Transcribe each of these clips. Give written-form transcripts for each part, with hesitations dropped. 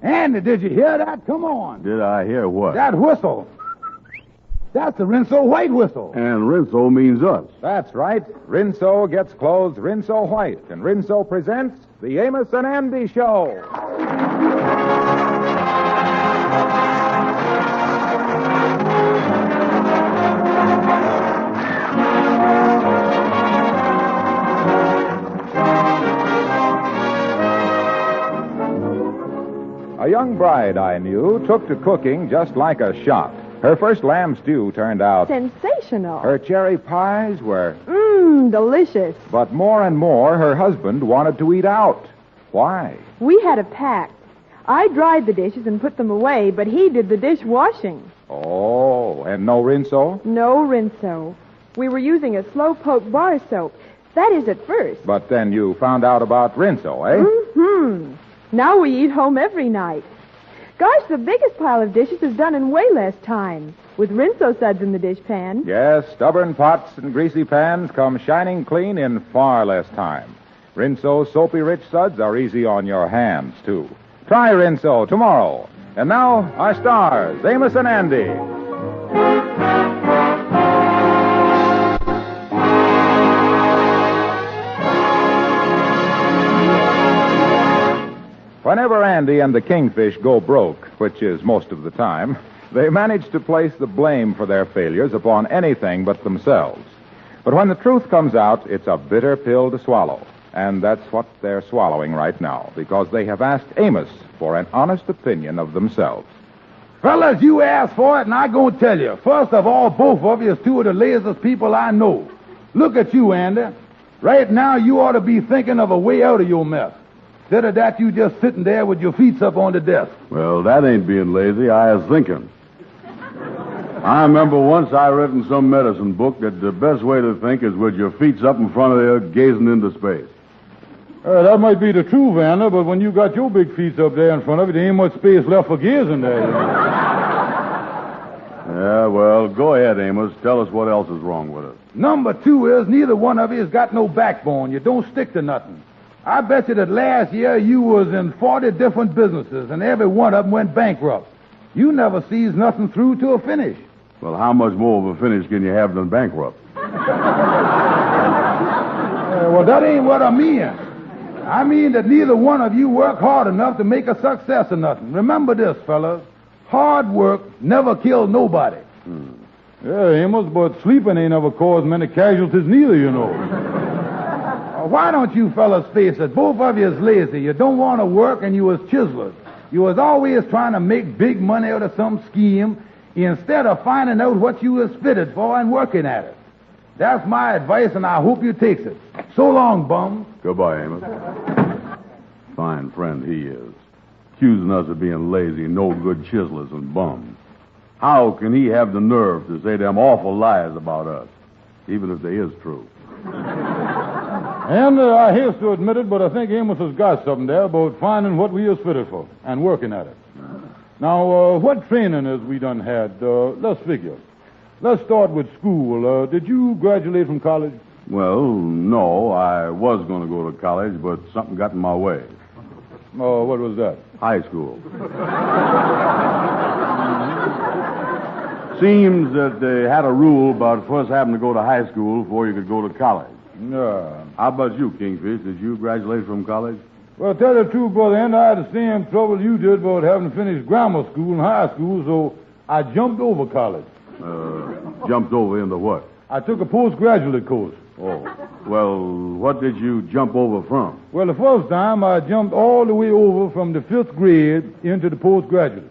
Andy, did you hear that? Come on. Did I hear what? That whistle. That's the Rinso White whistle. And Rinso means us. That's right. Rinso gets clothes Rinso White, and Rinso presents the Amos and Andy Show. A young bride I knew took to cooking just like a shot. Her first lamb stew turned out sensational. Her cherry pies were Delicious. But more and more, her husband wanted to eat out. Why? We had a pact. I dried the dishes and put them away, but he did the dishwashing. Oh, and no Rinso? No Rinso. We were using a slow-poke bar soap. That is at first. But then you found out about Rinso, eh? Mm-hmm. Now we eat home every night. Gosh, the biggest pile of dishes is done in way less time, with Rinso suds in the dishpan. Yes, stubborn pots and greasy pans come shining clean in far less time. Rinso's soapy-rich suds are easy on your hands, too. Try Rinso tomorrow. And now, our stars, Amos and Andy. Whenever Andy and the Kingfish go broke, which is most of the time, they manage to place the blame for their failures upon anything but themselves. But when the truth comes out, it's a bitter pill to swallow. And that's what they're swallowing right now, because they have asked Amos for an honest opinion of themselves. Fellas, you asked for it, and I'm going to tell you. First of all, both of you is two of the laziest people I know. Look at you, Andy. Right now, you ought to be thinking of a way out of your mess. Instead of that, you just sitting there with your feet up on the desk. Well, that ain't being lazy. I was thinking. I remember once I read in some medicine book that the best way to think is with your feet up in front of you, gazing into space. That might be the truth, Anna, but when you got your big feet up there in front of you, there ain't much space left for gazing there. Yeah, well, go ahead, Amos. Tell us what else is wrong with us. Number two is neither one of you has got no backbone. You don't stick to nothing. I bet you that last year you was in 40 different businesses, and every one of them went bankrupt. You never sees nothing through to a finish. Well, how much more of a finish can you have than bankrupt? Well, that ain't what I mean. I mean that neither one of you work hard enough to make a success of nothing. Remember this, fellas. Hard work never killed nobody. Yeah, Amos, but sleeping ain't ever caused many casualties neither, you know. Why don't you fellas face it? Both of you is lazy. You don't want to work, and you was chiselers. You was always trying to make big money out of some scheme instead of finding out what you was fitted for and working at it. That's my advice, and I hope you takes it. So long, bum. Goodbye, Amos. Fine friend he is. Accusing us of being lazy, no good chiselers and bums. How can he have the nerve to say them awful lies about us, even if they is true? And I hate to admit it, but I think Amos has got something there about finding what we is fitted for and working at it. Now, what training has we done had? Let's figure. Let's start with school. Did you graduate from college? Well, no. I was going to go to college, but something got in my way. What was that? High school. Seems that they had a rule about first having to go to high school before you could go to college. Yeah. How about you, Kingfish? Did you graduate from college? Well, tell the truth, brother, and I had the same trouble you did about having to finish grammar school and high school, so I jumped over college. Jumped over into what? I took a postgraduate course. Oh. Well, what did you jump over from? Well, the first time I jumped all the way over from the 5th grade into the postgraduate.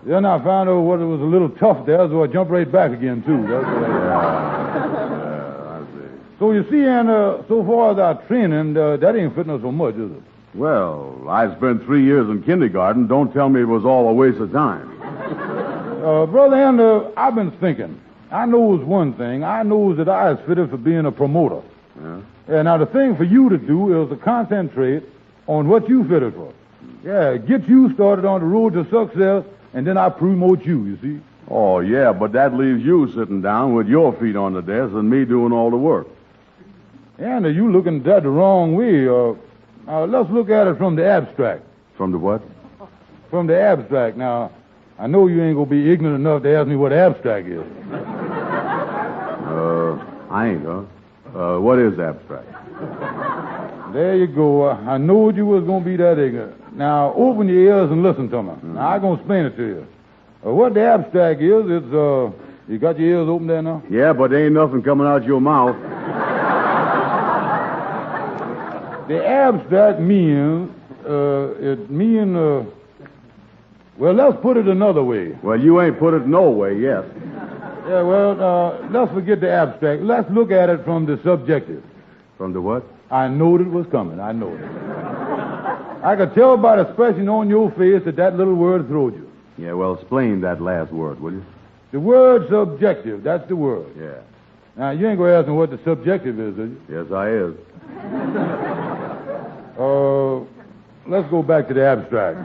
Then I found out what it was a little tough there, so I jumped right back again, too. That's what I see. So you see, and so far as our training, that ain't fitting us so much, is it? Well, I spent 3 years in kindergarten. Don't tell me it was all a waste of time. Brother, and I've been thinking. I knows one thing. I knows that I is fitted for being a promoter. Yeah? And now the thing for you to do is to concentrate on what you fitted for. Yeah, get you started on the road to success, and then I promote you see? Oh, yeah, but that leaves you sitting down with your feet on the desk and me doing all the work. And you looking at that the wrong way. Let's look at it from the abstract. From the what? From the abstract. Now, I know you ain't gonna be ignorant enough to ask me what abstract is. I ain't, huh? What is abstract? There you go. I knowed you was gonna be that ignorant. Now, open your ears and listen to me. Now, I'm gonna explain it to you. What the abstract is, it's, you got your ears open there now? Yeah, but there ain't nothing coming out your mouth. The abstract means, well, let's put it another way. Well, you ain't put it no way yet. Yeah, well, let's forget the abstract. Let's look at it from the subjective. From the what? I knowed it was coming. I knowed it. I could tell by the expression on your face that little word throwed you. Yeah, well, explain that last word, will you? The word subjective, that's the word. Yeah. Now, you ain't going to ask me what the subjective is you? Yes, I is. Let's go back to the abstract.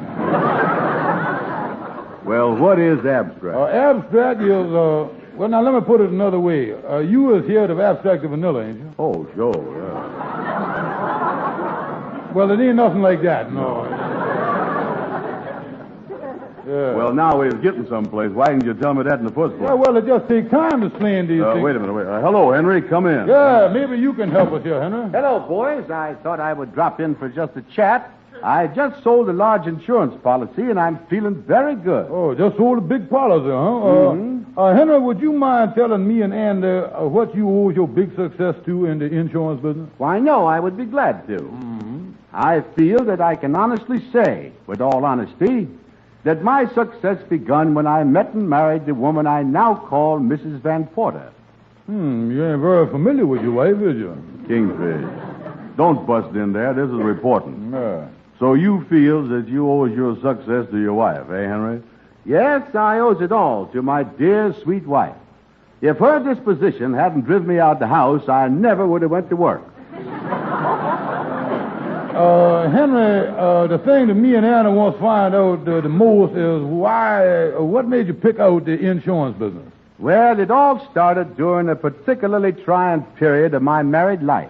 Well, what is abstract? Abstract is, well, now, let me put it another way. You was here of abstract of vanilla, ain't you? Oh, sure, yeah. Well, it ain't nothing like that, no. Yeah. Well, now we're getting someplace. Why didn't you tell me that in the first place? Yeah, well, it just takes time to explain these things. Wait a minute, wait. Hello, Henry. Come in. Yeah, maybe you can help us here, Henry. Hello, boys. I thought I would drop in for just a chat. I just sold a large insurance policy, and I'm feeling very good. Oh, just sold a big policy, huh? Henry, would you mind telling me and Andy what you owe your big success to in the insurance business? Why, no, I would be glad to. I feel that I can honestly say, with all honesty, that my success begun when I met and married the woman I now call Mrs. Van Porter. You ain't very familiar with your wife, is you? Kingfish. Don't bust in there. This is reporting. Yeah. So you feel that you owe your success to your wife, eh, Henry? Yes, I owes it all to my dear, sweet wife. If her disposition hadn't driven me out the house, I never would have went to work. Henry, the thing that me and Anna wants to find out the most is what made you pick out the insurance business? Well, it all started during a particularly trying period of my married life.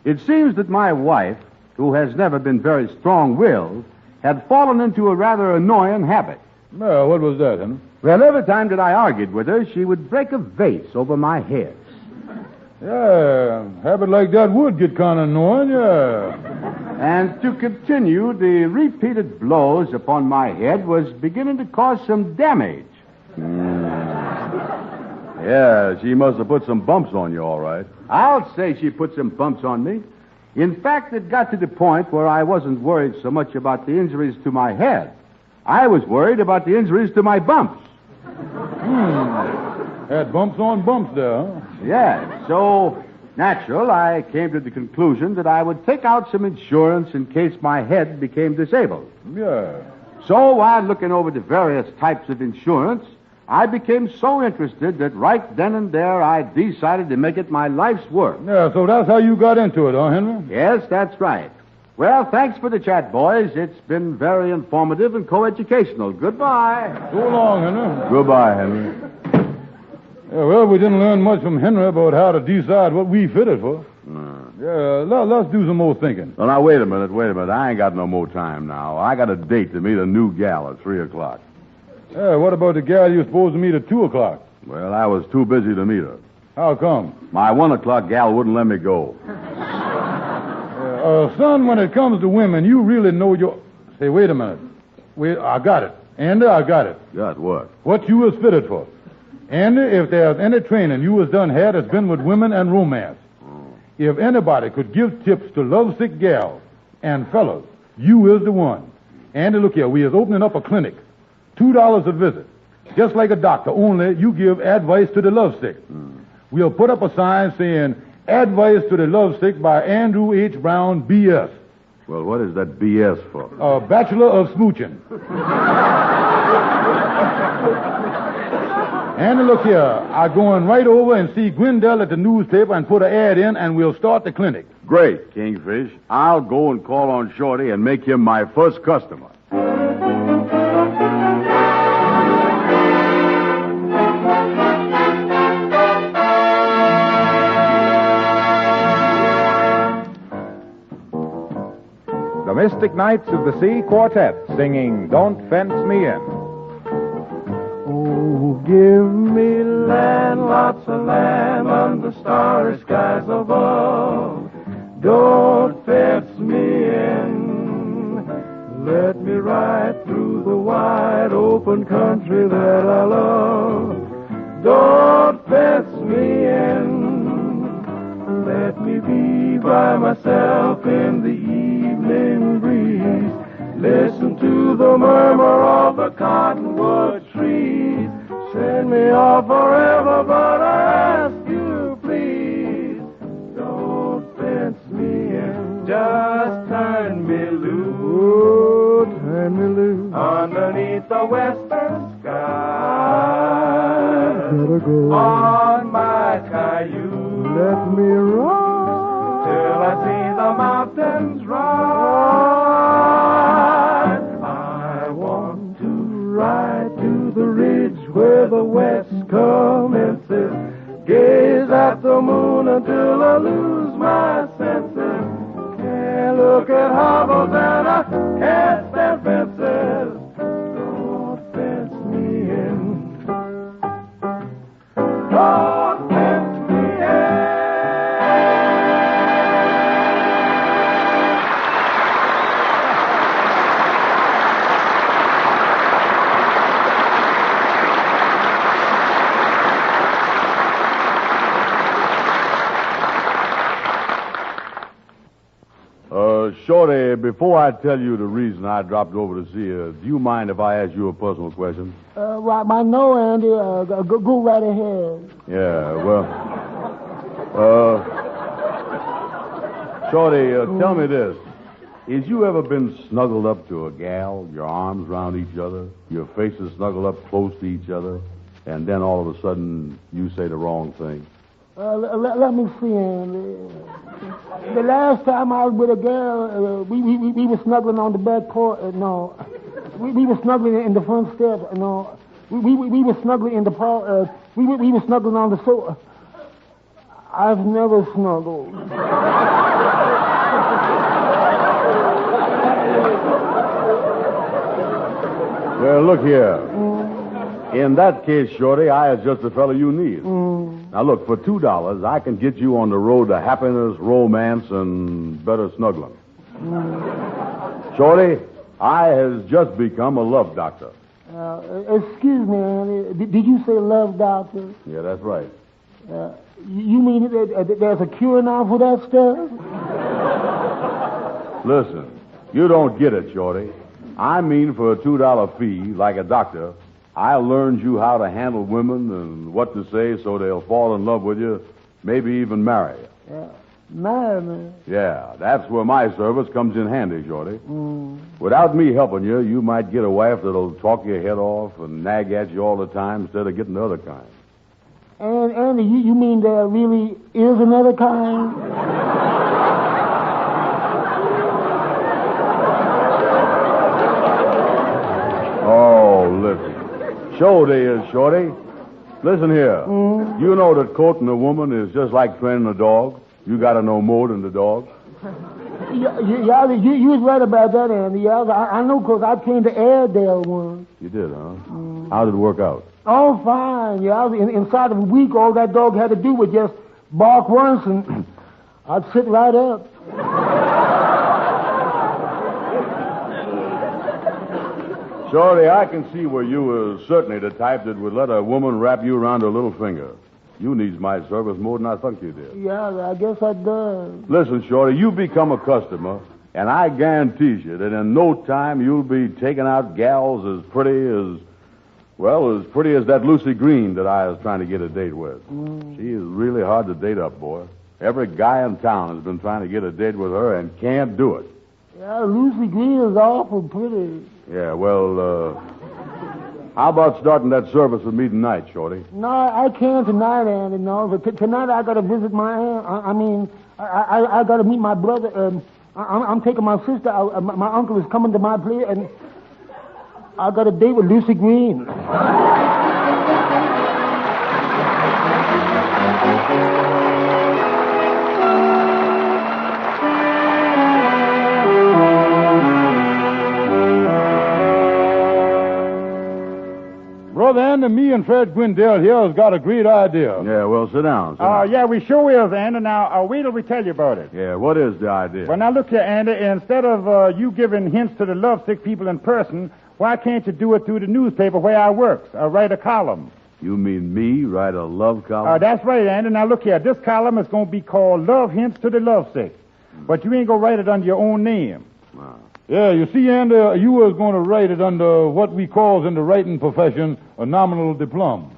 It seems that my wife, who has never been very strong-willed, had fallen into a rather annoying habit. Well, what was that, Henry? Well, every time that I argued with her, she would break a vase over my head. Yeah, a habit like that would get kind of annoying, yeah. And to continue, the repeated blows upon my head was beginning to cause some damage. Yeah, she must have put some bumps on you, all right. I'll say she put some bumps on me. In fact, it got to the point where I wasn't worried so much about the injuries to my head. I was worried about the injuries to my bumps. Had bumps on bumps there, huh? Yes, so natural, I came to the conclusion that I would take out some insurance in case my head became disabled. Yeah. So while looking over the various types of insurance, I became so interested that right then and there I decided to make it my life's work. Yeah, so that's how you got into it, huh, Henry? Yes, that's right. Well, thanks for the chat, boys. It's been very informative and coeducational. Goodbye. So long, Henry. Goodbye, Henry. Yeah, well, we didn't learn much from Henry about how to decide what we fitted for. Yeah, let's do some more thinking. Well, now, wait a minute. I ain't got no more time now. I got a date to meet a new gal at 3 o'clock. Yeah, what about the gal you supposed to meet at 2 o'clock? Well, I was too busy to meet her. How come? My 1 o'clock gal wouldn't let me go. Son, when it comes to women, you really know your... Say, wait a minute. I got it. Andy, I got it. Got what? What you was fitted for. Andy, if there's any training you was done had, it's been with women and romance. If anybody could give tips to lovesick gals and fellas, you is the one. Andy, look here, we is opening up a clinic. $2 a visit. Just like a doctor, only you give advice to the lovesick. We'll put up a sign saying, Advice to the Lovesick by Andrew H. Brown, B.S. Well, what is that B.S. for? Bachelor of Smooching. Andy, look here. I'm going right over and see Gwendell at the newspaper and put an ad in, and we'll start the clinic. Great, Kingfish. I'll go and call on Shorty and make him my first customer. The Mystic Knights of the Sea Quartet singing Don't Fence Me In. Oh, give me land, lots of land under starry skies above. Don't fence me in. Let me ride through the wide open country that I love. Don't fence me in. Let me be by myself in the evening breeze. Listen to the murmur of the cottonwood trees. Send me off forever, but I ask you, please, don't fence me in. Just turn me loose. Oh, turn me loose. Underneath the western sky. Gotta go. On my cayuse. Let me ride till I see the mountains rise. I want to ride to the ridge where the west commences. Gaze at the moon until I lose my senses. Can't look at hovels and I can't stand fences. Don't fence me in. Don't fence me in. Shorty, before I tell you the reason I dropped over to see you, do you mind if I ask you a personal question? Right, I know, Andy. Go right ahead. Yeah, well, Shorty, tell me this. Has you ever been snuggled up to a gal, your arms around each other, your faces snuggled up close to each other, and then all of a sudden you say the wrong thing? Let me see, Andy. The last time I was with a girl, we were snuggling on the back porch. No, we were snuggling in the front steps. No, we were snuggling in the park. We were snuggling on the sofa. I've never snuggled. Well, look here. In that case, Shorty, I is just the fellow you need. Now, look, for $2, I can get you on the road to happiness, romance, and better snuggling. Shorty, I has just become a love doctor. Excuse me, Andy. Did you say love doctor? Yeah, that's right. You mean that there's a cure now for that stuff? Listen, you don't get it, Shorty. I mean for a $2 fee, like a doctor, I learned you how to handle women and what to say so they'll fall in love with you, maybe even marry you. Marry me? Yeah, that's where my service comes in handy, Shorty. Without me helping you, you might get a wife that'll talk your head off and nag at you all the time instead of getting the other kind. And Andy, you mean there really is another kind? Oh, listen. Shorty is, Shorty. Listen here. You know that courting a woman is just like training a dog. You got to know more than the dog. Yeah, you was right about that, Andy. Yeah, I know because I trained the Airedale once. You did, huh? How did it work out? Oh, fine. Yeah, inside of a week, all that dog had to do was just bark once, and I'd sit right up. Shorty, I can see where you were certainly the type that would let a woman wrap you around her little finger. You needs my service more than I thought you did. Yeah, I guess I does. Listen, Shorty, you become a customer, and I guarantee you that in no time you'll be taking out gals as pretty as that Lucy Green that I was trying to get a date with. She is really hard to date up, boy. Every guy in town has been trying to get a date with her and can't do it. Yeah, Lucy Green is awful pretty. Yeah, well, how about starting that service with me tonight, Shorty? No, I can't tonight, Andy, no. But tonight I got to visit my aunt. I got to meet my brother. I'm taking my sister out. My uncle is coming to my place, and I got a date with Lucy Green. Andy, me and Fred Gwendell here has got a great idea. Yeah, well, sit down. Sit down. Yeah, we sure is, Andy. Now, wait till we tell you about it. Yeah, what is the idea? Well, now, look here, Andy. Instead of you giving hints to the lovesick people in person, why can't you do it through the newspaper where I works? Write a column. You mean me write a love column? That's right, Andy. Now, look here. This column is going to be called Love Hints to the Lovesick. But you ain't going to write it under your own name. Wow. Yeah, you see, Andy, you was going to write it under what we calls in the writing profession a nominal diploma.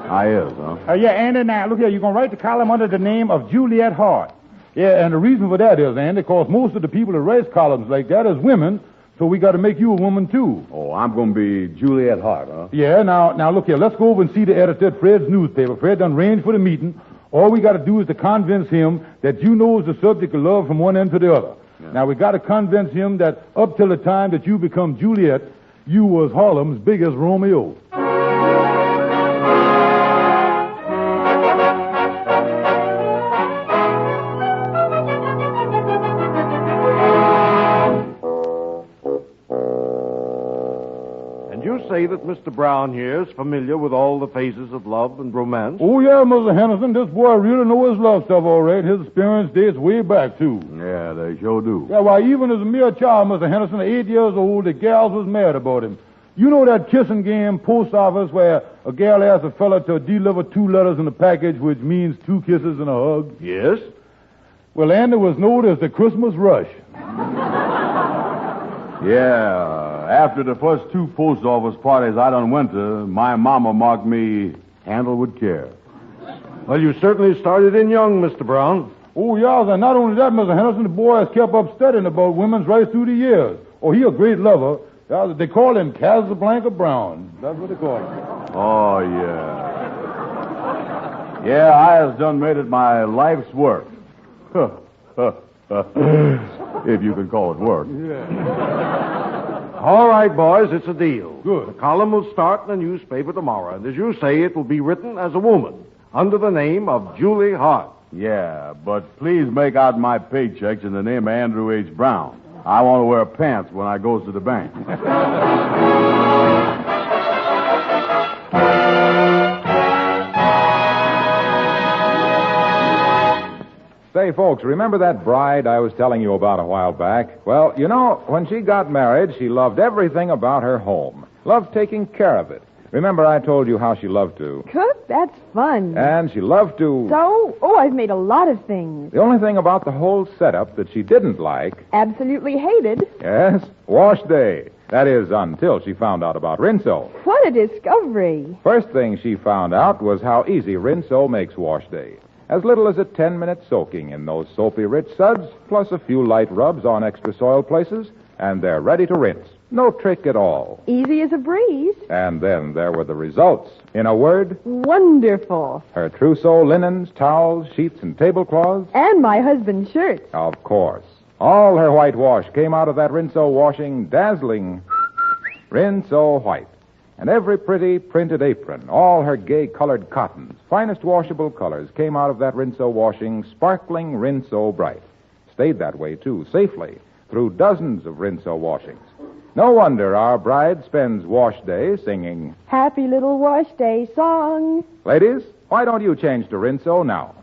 I is, huh? Yeah, Andy, now, look here. You're going to write the column under the name of Juliet Hart. Yeah, and the reason for that is, Andy, because most of the people that write columns like that is women, so we got to make you a woman, too. Oh, I'm going to be Juliet Hart, huh? Yeah, now, look here. Let's go over and see the editor at Fred's newspaper. Fred done arranged for the meeting. All we got to do is to convince him that you knows the subject of love from one end to the other. Yeah. Now, we got to convince him that up till the time that you become Juliet, you was Harlem's biggest Romeo. Say that Mr. Brown here is familiar with all the phases of love and romance? Oh, yeah, Mr. Henderson. This boy really knows his love stuff all right. His experience dates way back, too. Yeah, they sure do. Yeah, why, even as a mere child, Mr. Henderson, 8 years old, the gals was mad about him. You know that kissing game post office where a gal asks a fella to deliver 2 letters in a package, which means 2 kisses and a hug? Yes. Well, Andy was known as the Christmas rush. Yeah. After the first 2 post office parties I done went to, my mama marked me handled with care. Well, you certainly started in young, Mr. Brown. Oh, yeah, and not only that, Mr. Henderson, the boy has kept up studying about women's rights through the years. Oh, he a great lover. They call him Casablanca Brown. That's what they call him. Oh, yeah. Yeah, I has done made it my life's work. If you can call it work. Yeah. All right, boys, it's a deal. Good. The column will start in the newspaper tomorrow, and as you say, it will be written as a woman, under the name of Julie Hart. Yeah, but please make out my paychecks in the name of Andrew H. Brown. I want to wear pants when I goes to the bank. Say, folks, remember that bride I was telling you about a while back? Well, you know, when she got married, she loved everything about her home. Loved taking care of it. Remember I told you how she loved to... Cook? That's fun. And she loved to... So? Oh, I've made a lot of things. The only thing about the whole setup that she didn't like... Absolutely hated. Yes, wash day. That is, until she found out about Rinso. What a discovery. First thing she found out was how easy Rinso makes wash day. As little as a 10-minute soaking in those soapy-rich suds, plus a few light rubs on extra soiled places, and they're ready to rinse. No trick at all. Easy as a breeze. And then there were the results. In a word... Wonderful. Her trousseau linens, towels, sheets, and tablecloths. And my husband's shirts. Of course. All her whitewash came out of that Rinso washing dazzling Rinso white. And every pretty printed apron, all her gay-colored cottons, finest washable colors, came out of that Rinso washing sparkling Rinso bright. Stayed that way, too, safely, through dozens of Rinso washings. No wonder our bride spends wash day singing... Happy little wash day song. Ladies, why don't you change to Rinso now?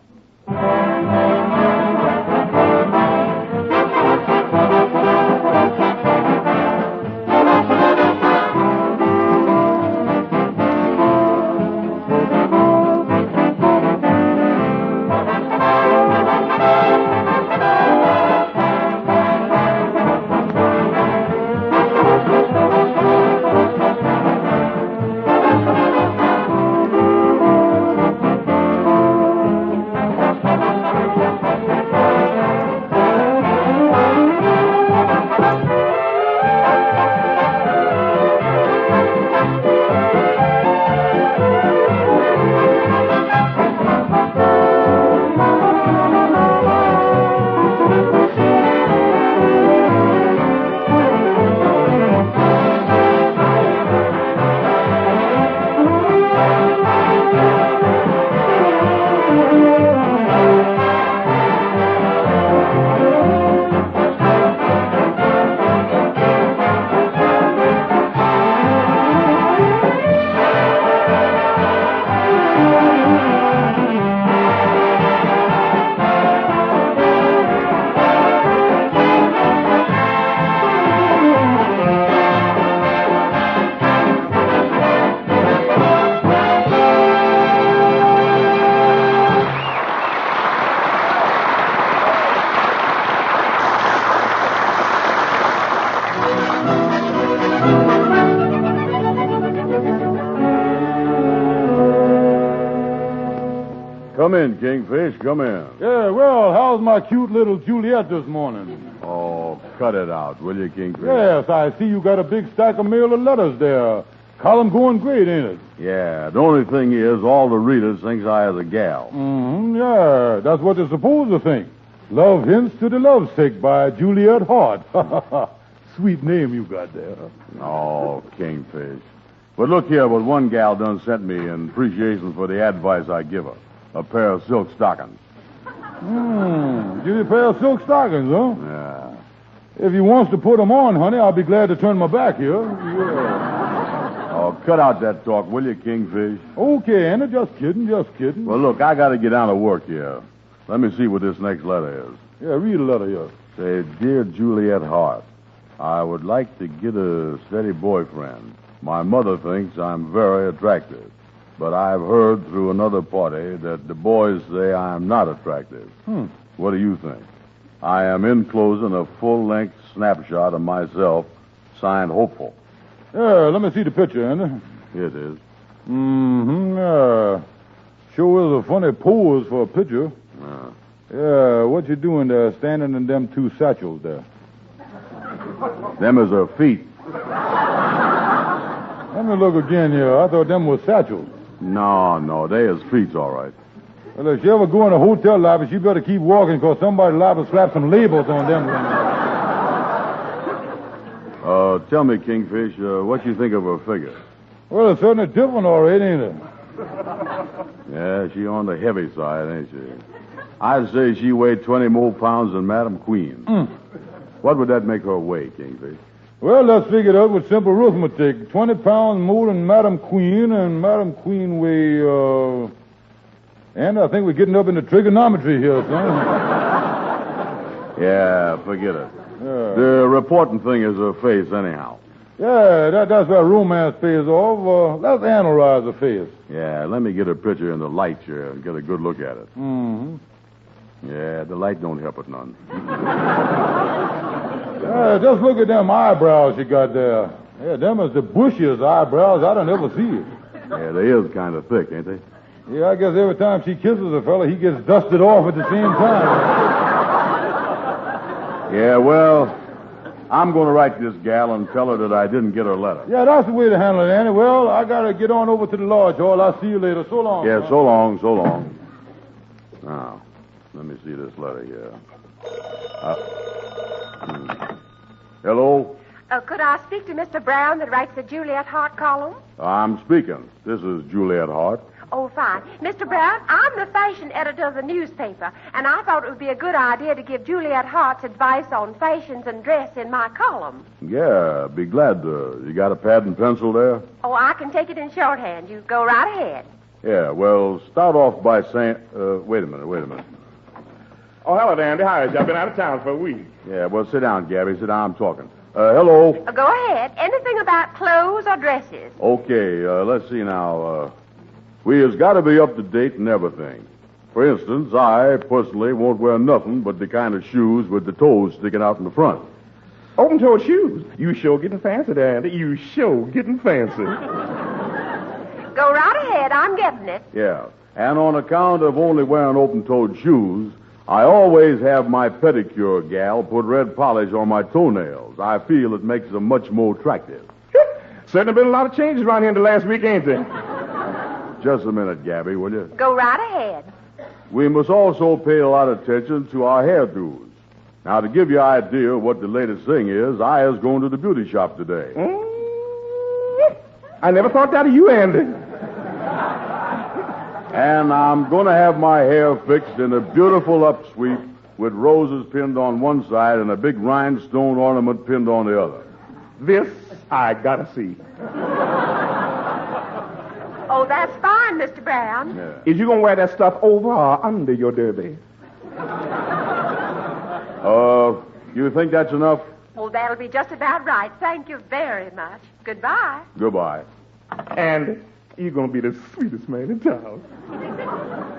Come in, Kingfish. Come in. Yeah, well, how's my cute little Juliet this morning? Oh, cut it out, will you, Kingfish? Yes, I see you got a big stack of mail of letters there. Column going great, ain't it? Yeah, the only thing is all the readers thinks I is a gal. Yeah, that's what they're supposed to think. Love Hints to the Lovesick by Juliet Hart. Sweet name you got there. Oh, Kingfish. But look here, what one gal done sent me in appreciation for the advice I give her. A pair of silk stockings. Give you a pair of silk stockings, huh? Yeah. If you wants to put 'em on, honey, I'll be glad to turn my back here. Yeah. Oh, cut out that talk, will you, Kingfish? Okay, Anna, just kidding, just kidding. Well, look, I got to get down to work here. Let me see what this next letter is. Yeah, read a letter here. Say, Dear Juliet Hart, I would like to get a steady boyfriend. My mother thinks I'm very attractive, but I've heard through another party that the boys say I am not attractive. What do you think? I am enclosing a full-length snapshot of myself, signed Hopeful. Yeah, let me see the picture, Anna. Here it is. Yeah. Sure is a funny pose for a picture. Yeah, what you doing there, standing in them two satchels there? Them is her feet. Let me look again here. I thought them was satchels. No, they is feet, all right. Well, if she ever go in a hotel lobby, she better keep walking, because somebody liable to slap some labels on them. Tell me, Kingfish, what you think of her figure? Well, it's certainly different, all right, ain't it? Yeah, she on the heavy side, ain't she? I'd say she weighed 20 more pounds than Madam Queen. What would that make her weigh, Kingfish? Well, let's figure it out with simple arithmetic. 20 pounds more than Madam Queen, and Madam Queen weigh, and I think we're getting up into trigonometry here, son. Yeah, forget it. Yeah. The important thing is her face, anyhow. Yeah, that's where romance pays off. Let's analyze the face. Yeah, let me get a picture in the light here and get a good look at it. Yeah, the light don't help it none. Yeah, just look at them eyebrows you got there. Yeah, them is the bushiest eyebrows I done ever see. Yeah, they is kind of thick, ain't they? Yeah, I guess every time she kisses a fella, he gets dusted off at the same time. Yeah, well, I'm going to write this gal and tell her that I didn't get her letter. Yeah, that's the way to handle it, Annie. Well, I got to get on over to the lodge hall. I'll see you later. So long. Yeah, so long, so long. Now, let me see this letter here. Hello? Could I speak to Mr. Brown that writes the Juliet Hart column? I'm speaking. This is Juliet Hart. Oh, fine. Mr. Brown, I'm the fashion editor of the newspaper, and I thought it would be a good idea to give Juliet Hart's advice on fashions and dress in my column. Yeah, be glad to. You got a pad and pencil there? Oh, I can take it in shorthand. You go right ahead. Yeah, well, start off by saying... wait a minute. Oh, hello, Andy. How is you? I've been out of town for a week. Yeah, well, sit down, Gabby. Sit down. I'm talking. Hello? Go ahead. Anything about clothes or dresses? Okay, let's see now. We has got to be up to date and everything. For instance, I personally won't wear nothing but the kind of shoes with the toes sticking out in the front. Open-toed shoes? You sure getting fancy there, Andy. You sure getting fancy. Go right ahead. I'm getting it. Yeah, and on account of only wearing open-toed shoes, I always have my pedicure gal put red polish on my toenails. I feel it makes them much more attractive. Certainly been a lot of changes around here in the last week, ain't there? Just a minute, Gabby, will you? Go right ahead. We must also pay a lot of attention to our hairdos. Now, to give you an idea of what the latest thing is, I was going to the beauty shop today. I never thought that of you, Andy. And I'm going to have my hair fixed in a beautiful upsweep with roses pinned on one side and a big rhinestone ornament pinned on the other. This I gotta see. Oh, that's fine, Mr. Brown. Yeah. Is you gonna wear that stuff over or under your derby? You think that's enough? Oh, that'll be just about right. Thank you very much. Goodbye. Goodbye. And you're gonna be the sweetest man in town.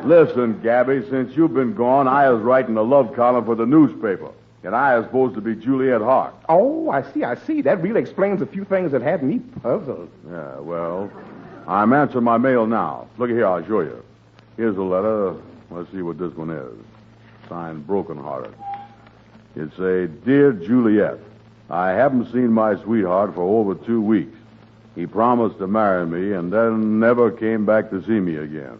Listen, Gabby, since you've been gone, I was writing a love column for the newspaper. And I was supposed to be Juliet Hart. Oh, I see. That really explains a few things that had me puzzled. Yeah, well, I'm answering my mail now. Look here, I'll show you. Here's a letter. Let's see what this one is. Signed Brokenhearted. It's a Dear Juliet. I haven't seen my sweetheart for over 2 weeks. He promised to marry me and then never came back to see me again.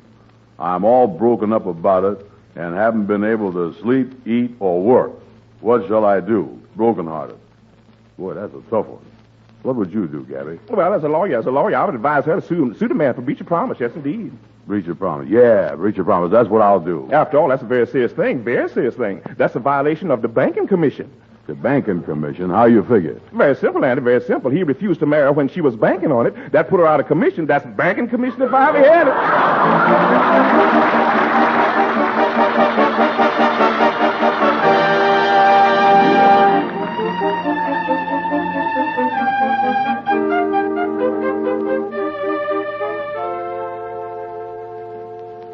I'm all broken up about it and haven't been able to sleep, eat, or work. What shall I do? Brokenhearted. Boy, that's a tough one. What would you do, Gabby? Well, as a lawyer, I would advise her to sue the man for breach of promise, yes, indeed. Breach of promise. Yeah, breach of promise. That's what I'll do. After all, that's a very serious thing. That's a violation of the banking commission. The banking commission? How you figure? Very simple, Andy, very simple. He refused to marry her when she was banking on it. That put her out of commission. That's banking commission if I ever had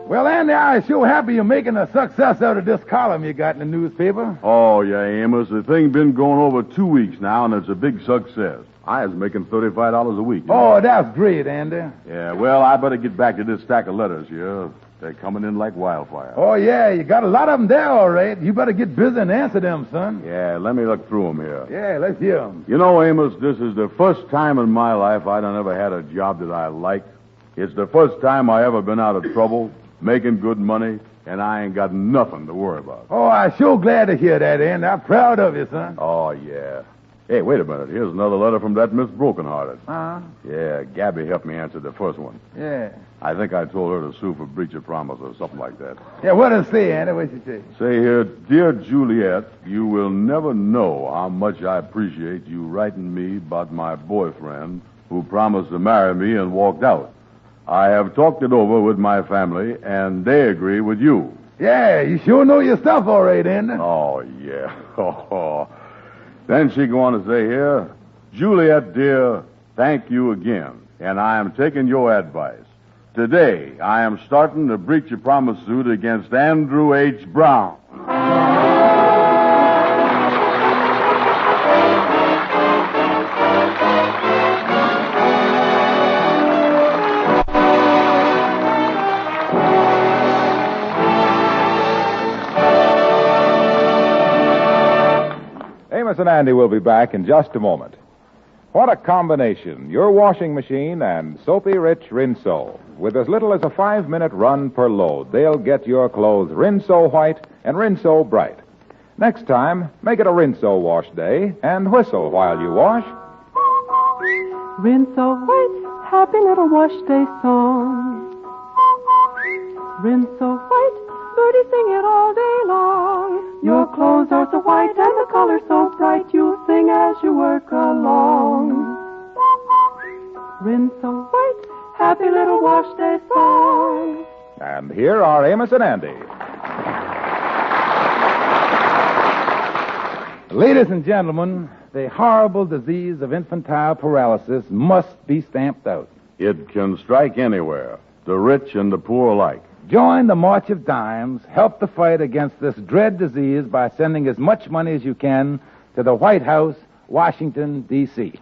Well, Andy, I'm sure happy you're making a success out of this column you got in the newspaper. Oh, yeah, Amos. The thing's been going over 2 weeks now, and it's a big success. I was making $35 a week. Oh, that's great, Andy. Yeah, well, I better get back to this stack of letters here. They're coming in like wildfire. Oh, yeah, you got a lot of them there, all right. You better get busy and answer them, son. Yeah, let me look through them here. Yeah, let's hear them. You know, Amos, this is the first time in my life I done ever had a job that I liked. It's the first time I ever been out of trouble, making good money, and I ain't got nothing to worry about. Oh, I'm sure glad to hear that, Andy. I'm proud of you, son. Oh, yeah. Hey, wait a minute. Here's another letter from that Miss Brokenhearted. Uh-huh. Yeah, Gabby helped me answer the first one. Yeah. I think I told her to sue for breach of promise or something like that. Yeah, what does it say, Andy? What's it say? Say here, Dear Juliet, you will never know how much I appreciate you writing me about my boyfriend who promised to marry me and walked out. I have talked it over with my family, and they agree with you. Yeah, you sure know your stuff all right, Andy. Oh, yeah. Oh. Then she go on to say here, Juliet, dear, thank you again, and I am taking your advice. Today, I am starting the breach of promise suit against Andrew H. Brown. Amos and Andy will be back in just a moment. What a combination, your washing machine and soapy-rich Rinso. With as little as a 5-minute run per load, they'll get your clothes Rinso white and Rinso bright. Next time, make it a Rinso wash day and whistle while you wash. Rinso white, happy little wash day song. Rinso white, birdie sing it all day long. Your clothes are so white and the color so bright, you sing as you work along. Rinso white, happy little wash day song. And here are Amos and Andy. Ladies and gentlemen, the horrible disease of infantile paralysis must be stamped out. It can strike anywhere, the rich and the poor alike. Join the March of Dimes. Help the fight against this dread disease by sending as much money as you can to the White House, Washington, D.C.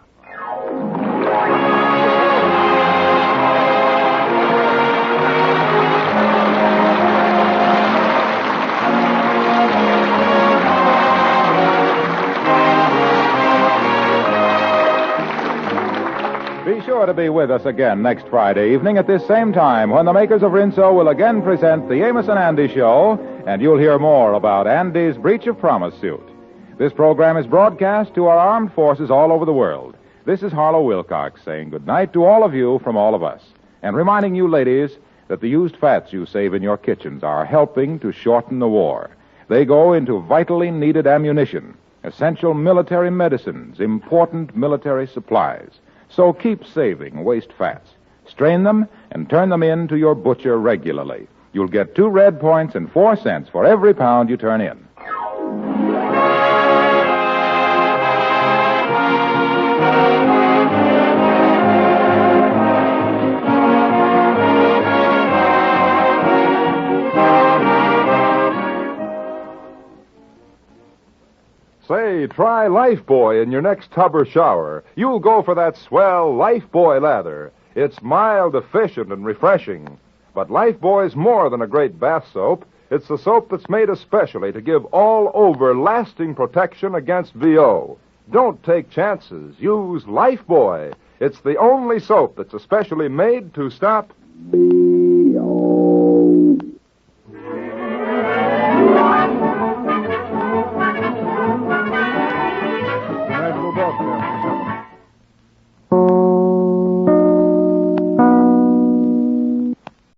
Be sure to be with us again next Friday evening at this same time when the makers of Rinso will again present the Amos and Andy Show, and you'll hear more about Andy's breach of promise suit. This program is broadcast to our armed forces all over the world. This is Harlow Wilcox saying good night to all of you from all of us, and reminding you, ladies, that the used fats you save in your kitchens are helping to shorten the war. They go into vitally needed ammunition, essential military medicines, important military supplies. So keep saving waste fats. Strain them and turn them in to your butcher regularly. You'll get 2 red points and 4 cents for every pound you turn in. Say, try Lifebuoy in your next tub or shower. You'll go for that swell Lifebuoy lather. It's mild, efficient, and refreshing. But Lifebuoy's more than a great bath soap. It's the soap that's made especially to give all-over lasting protection against VO. Don't take chances. Use Lifebuoy. It's the only soap that's especially made to stop VO. Nice little dog there.